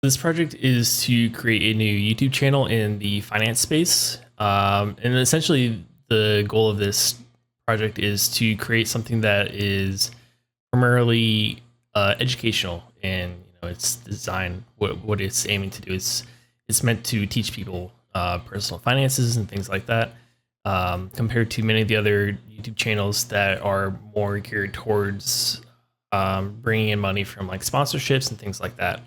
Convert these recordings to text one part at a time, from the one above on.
This project is to create a new YouTube channel in the finance space. And essentially, the goal of this project is to create something that is primarily educational, and it's designed. What it's aiming to do is it's meant to teach people personal finances and things like that. Compared to many of the other YouTube channels that are more geared towards bringing in money from like sponsorships and things like that.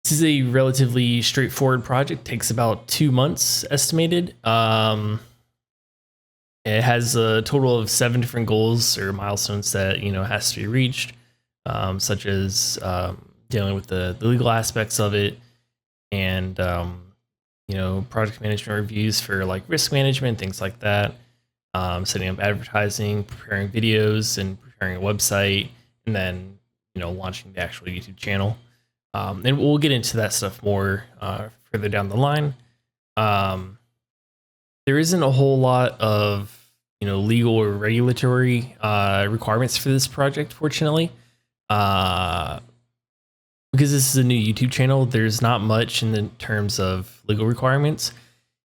This is a relatively straightforward project. Takes about 2 months estimated. It has a total of 7 different goals or milestones that has to be reached, such as dealing with the legal aspects of it, and project management reviews for like risk management, things like that. Setting up advertising, preparing videos, and preparing a website, and then launching the actual YouTube channel. And we'll get into that stuff more further down the line. There isn't a whole lot of legal or regulatory requirements for this project, fortunately, because this is a new YouTube channel. There's not much in the terms of legal requirements.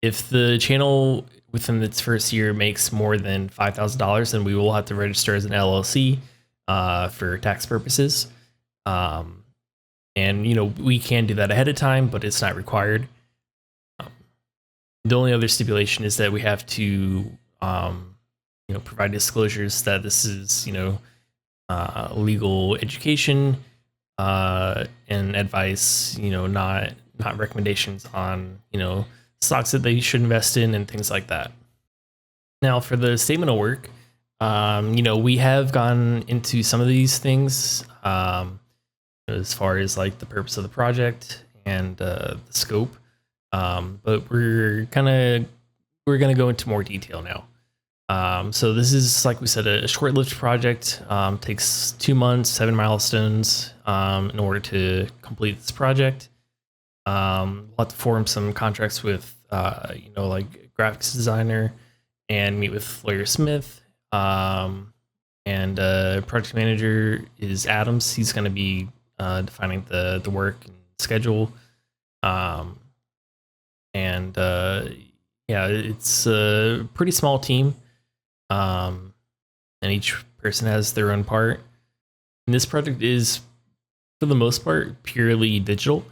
If the channel within its first year makes more than $5,000, then we will have to register as an LLC for tax purposes. And we can do that ahead of time, but it's not required. The only other stipulation is that we have to provide disclosures that this is legal education and advice, not recommendations on stocks that they should invest in and things like that. Now, for the statement of work, we have gone into some of these things as far as like the purpose of the project and the scope, but we're gonna go into more detail now. So this is, like we said, a short-lived project. Takes 2 months, 7 milestones in order to complete this project. We'll have to form some contracts with like graphics designer and meet with Lawyer Smith. And project manager is Adams. He's going to be defining the work and schedule. Yeah, it's a pretty small team. And each person has their own part. And this project is, for the most part, purely digital.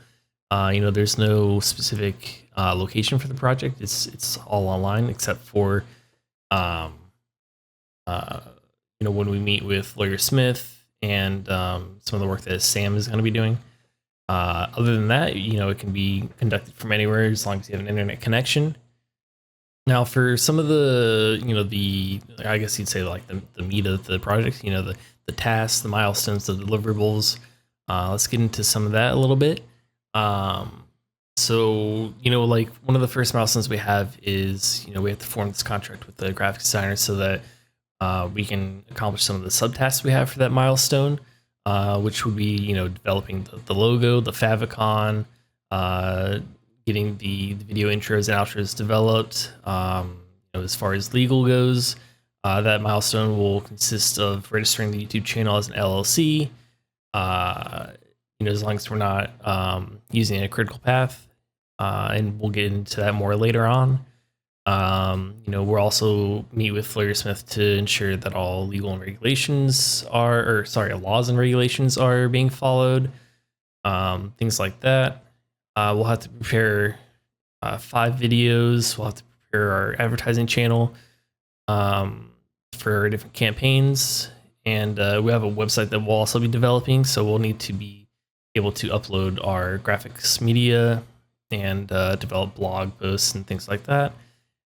There's no specific location for the project. It's all online, except for when we meet with Lawyer Smith and some of the work that Sam is going to be doing. Other than that, it can be conducted from anywhere as long as you have an internet connection. Now, for some of the, I guess you'd say like the meat of the project, the tasks, the milestones, the deliverables. Let's get into some of that a little bit. So, like one of the first milestones we have is, we have to form this contract with the graphic designer so that we can accomplish some of the subtasks we have for that milestone, which would be, developing the logo, the favicon, getting the video intros and outros developed. As far as legal goes, that milestone will consist of registering the YouTube channel as an LLC. As long as we're not using a critical path, and we'll get into that more later on. We'll also meet with Lawyer Smith to ensure that all legal and regulations laws and regulations are being followed. Things like that. We'll have to prepare 5 videos. We'll have to prepare our advertising channel for our different campaigns. And we have a website that we'll also be developing, so we'll need to be able to upload our graphics media and develop blog posts and things like that.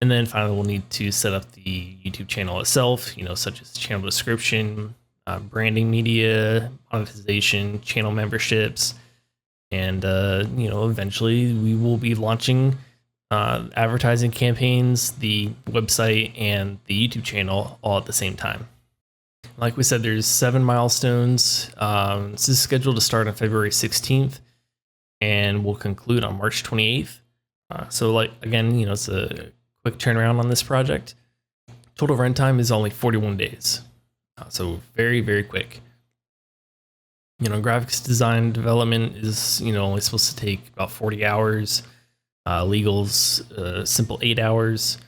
And then finally, we'll need to set up the YouTube channel itself, such as channel description, branding media, monetization, channel memberships, and eventually we will be launching advertising campaigns, the website, and the YouTube channel all at the same time. Like we said, there's 7 milestones. This is scheduled to start on February 16th and will conclude on March 28th. So again, it's a quick turnaround on this project. Total runtime is only 41 days. So very, very quick. graphics design development is, only supposed to take about 40 hours. Legal's simple 8 hours.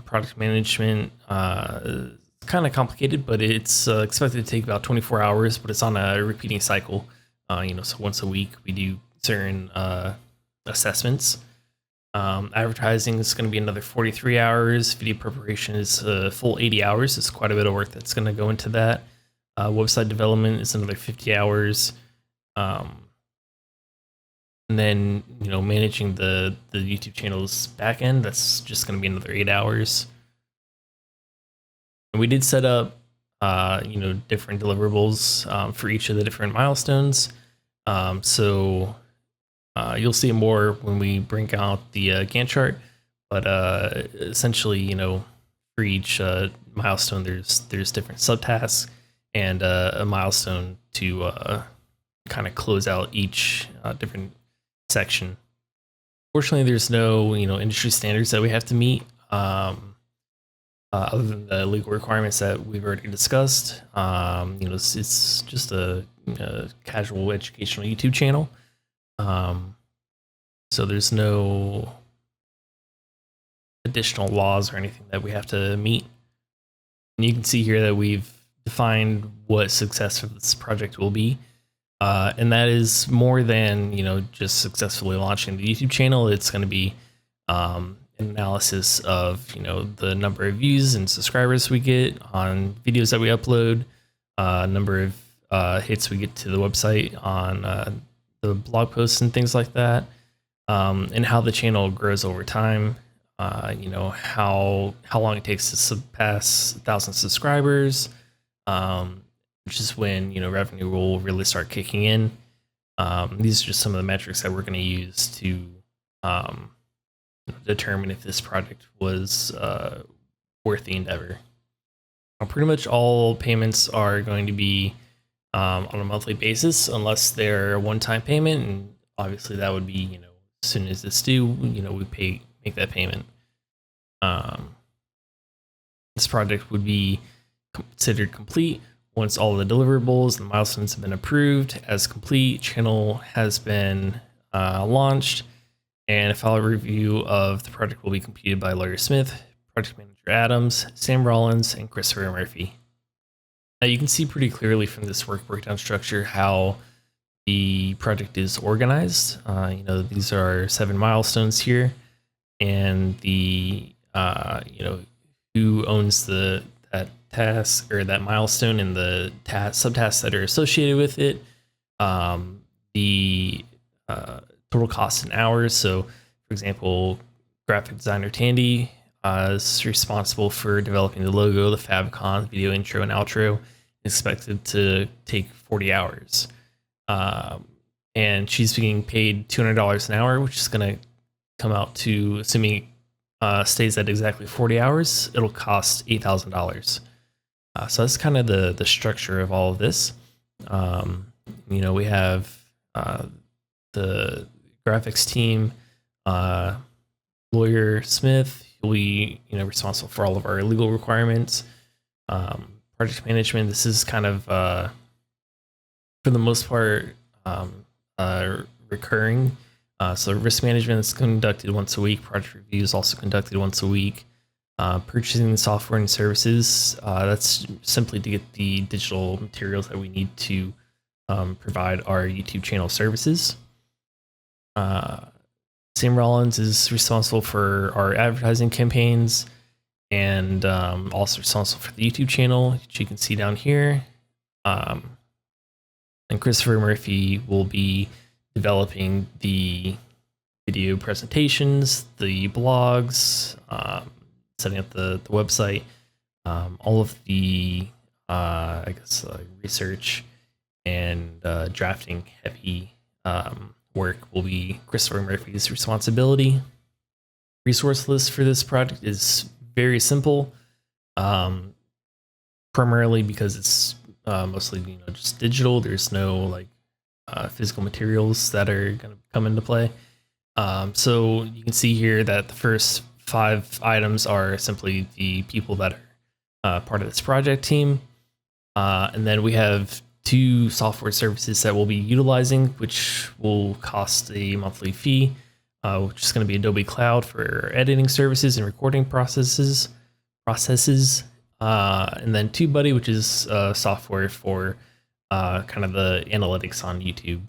Product management, kind of complicated, but it's expected to take about 24 hours, but it's on a repeating cycle. So once a week we do certain assessments. Advertising is going to be another 43 hours. Video preparation is a full 80 hours. It's quite a bit of work that's going to go into that. Website development is another 50 hours. And then, managing the YouTube channel's back end, that's just going to be another 8 hours. And we did set up, different deliverables for each of the different milestones. So you'll see more when we bring out the Gantt chart. But essentially, for each milestone, there's different subtasks and a milestone to kind of close out each different section. Fortunately, there's no industry standards that we have to meet, other than the legal requirements that we've already discussed. It's just a casual educational YouTube channel, so there's no additional laws or anything that we have to meet. And you can see here that we've defined what success for this project will be. And that is more than, just successfully launching the YouTube channel. It's going to be an analysis of, the number of views and subscribers we get on videos that we upload, number of hits we get to the website on the blog posts and things like that, and how the channel grows over time. How long it takes to surpass 1,000 subscribers, which is when revenue will really start kicking in. These are just some of the metrics that we're going to use to determine if this project was worth the endeavor. Pretty much all payments are going to be on a monthly basis, unless they're a one-time payment, and obviously that would be as soon as it's due, we make that payment. This project would be considered complete once all the deliverables and milestones have been approved as complete. Channel has been launched, and a follow review of the project will be completed by Lawyer Smith, Project Manager Adams, Sam Rollins, and Christopher Murphy. Now you can see pretty clearly from this work breakdown structure how the project is organized. These are 7 milestones here, and the who owns that task or that milestone and the subtasks that are associated with it, the total cost in hours. So, for example, graphic designer Tandy is responsible for developing the logo, the favicon, video intro, and outro. Expected to take 40 hours. And she's being paid $200 an hour, which is going to come out to, assuming stays at exactly 40 hours, it'll cost $8,000. So that's kind of the structure of all of this. We have the graphics team, Lawyer Smith, who'll be responsible for all of our legal requirements. Project management, this is kind of for the most part recurring. So risk management is conducted once a week. Project review is also conducted once a week. Purchasing software and services, that's simply to get the digital materials that we need to provide our YouTube channel services. Sam Rollins is responsible for our advertising campaigns and also responsible for the YouTube channel, which you can see down here. And Christopher Murphy will be developing the video presentations, the blogs, setting up the website, all of the research and drafting heavy work will be Christopher Murphy's responsibility. Resource list for this project is very simple, primarily because it's mostly just digital. There's no physical materials that are going to come into play. So you can see here that the first 5 items are simply the people that are part of this project team. And then we have two software services that we'll be utilizing, which will cost a monthly fee, which is going to be Adobe Cloud for editing services and recording processes, and then TubeBuddy, which is software for kind of the analytics on YouTube.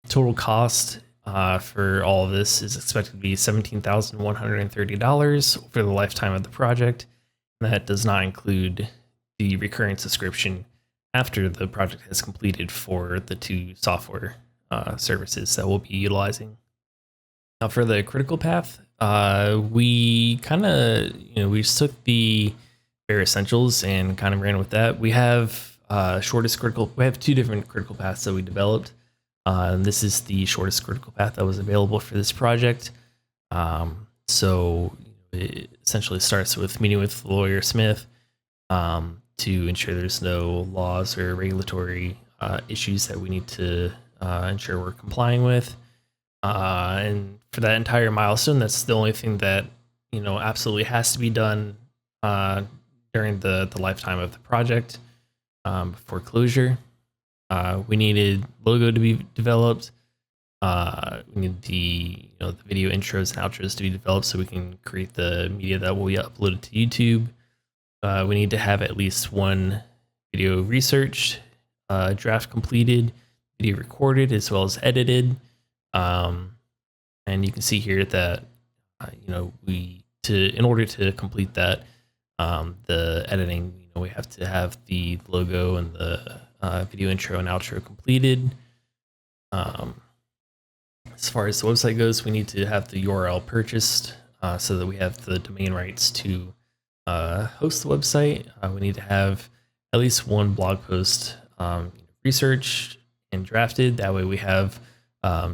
Total cost for all of this is expected to be $17,130 for the lifetime of the project. And that does not include the recurring subscription after the project has completed for the two software services that we'll be utilizing. Now for the critical path, we kind of, we just took the bare essentials and kind of ran with that. We have we have two different critical paths that we developed. And this is the shortest critical path that was available for this project. So it essentially starts with meeting with lawyer Smith to ensure there's no laws or regulatory issues that we need to ensure we're complying with. And for that entire milestone, that's the only thing that, absolutely has to be done during the lifetime of the project before closure. We needed logo to be developed. We need the video intros and outros to be developed so we can create the media that will be uploaded to YouTube. We need to have at least one video researched, draft completed, video recorded, as well as edited. And you can see here that in order to complete that, the editing, we have to have the logo and the video intro and outro completed. As far as the website goes, we need to have the URL purchased so that we have the domain rights to host the website. We need to have at least one blog post researched and drafted. That way we have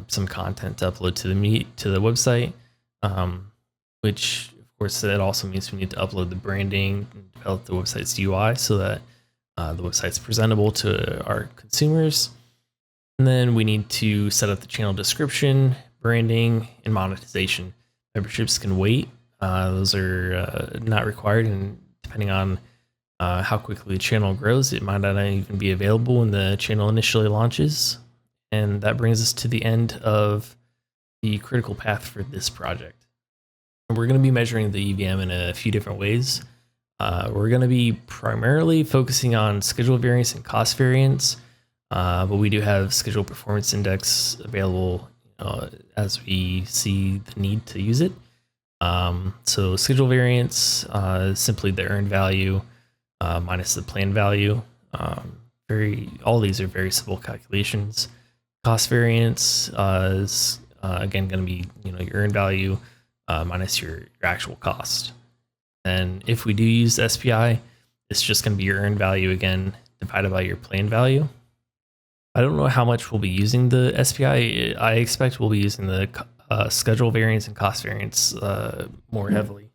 some content to upload to the website, which of course that also means we need to upload the branding and develop the website's UI so that the website's presentable to our consumers. And then we need to set up the channel description, branding, and monetization. Memberships can wait. Those are not required, and depending on how quickly the channel grows, it might not even be available when the channel initially launches. And that brings us to the end of the critical path for this project. And we're going to be measuring the EVM in a few different ways. We're going to be primarily focusing on schedule variance and cost variance, but we do have schedule performance index available as we see the need to use it. So schedule variance is simply the earned value minus the planned value. All these are very simple calculations. Cost variance is again going to be your earned value minus your actual cost. And if we do use SPI, it's just going to be your earned value again divided by your planned value. I don't know how much we'll be using the SPI. I expect we'll be using the schedule variance and cost variance more heavily.